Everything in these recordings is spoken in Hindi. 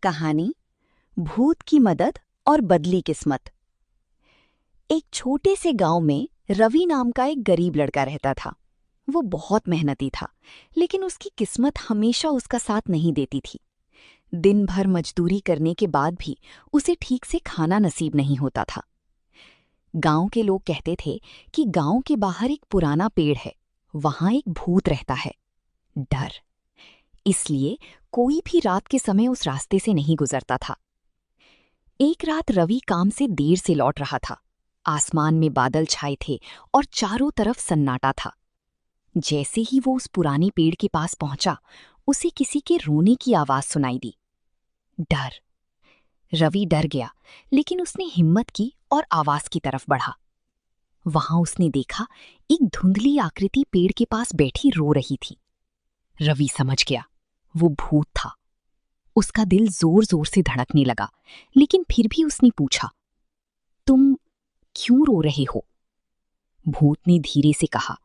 कहानी भूत की मदद और बदली किस्मत। एक छोटे से गांव में रवि नाम का एक गरीब लड़का रहता था। वो बहुत मेहनती था, लेकिन उसकी किस्मत हमेशा उसका साथ नहीं देती थी। दिन भर मजदूरी करने के बाद भी उसे ठीक से खाना नसीब नहीं होता था। गांव के लोग कहते थे कि गांव के बाहर एक पुराना पेड़ है, वहां एक भूत रहता है, डर। इसलिए कोई भी रात के समय उस रास्ते से नहीं गुजरता था। एक रात रवि काम से देर से लौट रहा था। आसमान में बादल छाए थे और चारों तरफ सन्नाटा था। जैसे ही वो उस पुरानी पेड़ के पास पहुंचा, उसे किसी के रोने की आवाज सुनाई दी। डर। रवि डर गया, लेकिन उसने हिम्मत की और आवाज की तरफ बढ़ा। वहां उसने देखा एक धुंधली आकृति पेड़ के पास बैठी रो रही थी। रवि समझ गया, वो भूत था। उसका दिल जोर जोर से धड़कने लगा, लेकिन फिर भी उसने पूछा, तुम क्यों रो रहे हो? भूत ने धीरे से कहा,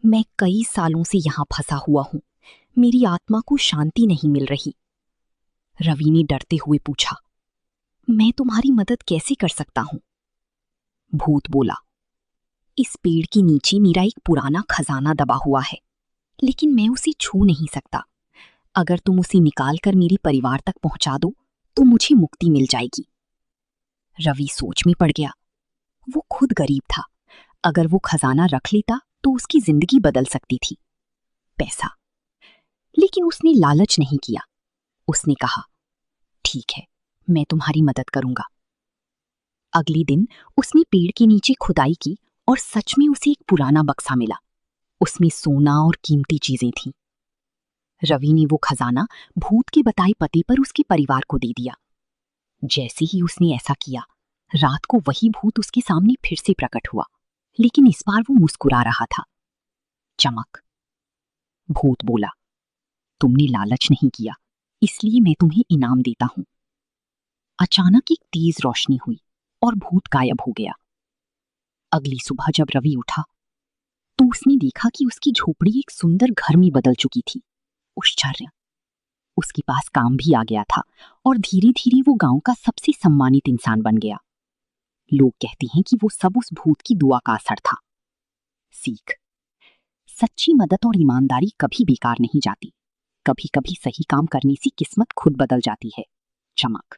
मैं कई सालों से यहां फंसा हुआ हूं, मेरी आत्मा को शांति नहीं मिल रही। रवि ने डरते हुए पूछा, मैं तुम्हारी मदद कैसे कर सकता हूं? भूत बोला, इस पेड़ के नीचे मेरा एक पुराना खजाना दबा हुआ है, लेकिन मैं उसे छू नहीं सकता। अगर तुम उसे निकालकर मेरे परिवार तक पहुंचा दो तो मुझे मुक्ति मिल जाएगी। रवि सोच में पड़ गया। वो खुद गरीब था, अगर वो खजाना रख लेता तो उसकी जिंदगी बदल सकती थी। पैसा। लेकिन उसने लालच नहीं किया। उसने कहा, ठीक है, मैं तुम्हारी मदद करूंगा। अगले दिन उसने पेड़ के नीचे खुदाई की और सच में उसे एक पुराना बक्सा मिला। उसमें सोना और कीमती चीजें थीं। रवि ने वो खजाना भूत के बताए पते पर उसके परिवार को दे दिया। जैसे ही उसने ऐसा किया, रात को वही भूत उसके सामने फिर से प्रकट हुआ, लेकिन इस बार वो मुस्कुरा रहा था। चमक। भूत बोला, तुमने लालच नहीं किया, इसलिए मैं तुम्हें इनाम देता हूं। अचानक एक तेज रोशनी हुई और भूत गायब हो गया। अगली सुबह जब रवि उठा तो उसने देखा कि उसकी झोपड़ी एक सुंदर घर में बदल चुकी थी। आश्चर्य। उसके पास काम भी आ गया था और धीरे धीरे वो गांव का सबसे सम्मानित इंसान बन गया। लोग कहते हैं कि वो सब उस भूत की दुआ का असर था। सीख। सच्ची मदद और ईमानदारी कभी बेकार नहीं जाती। कभी कभी सही काम करने से किस्मत खुद बदल जाती है। चमक।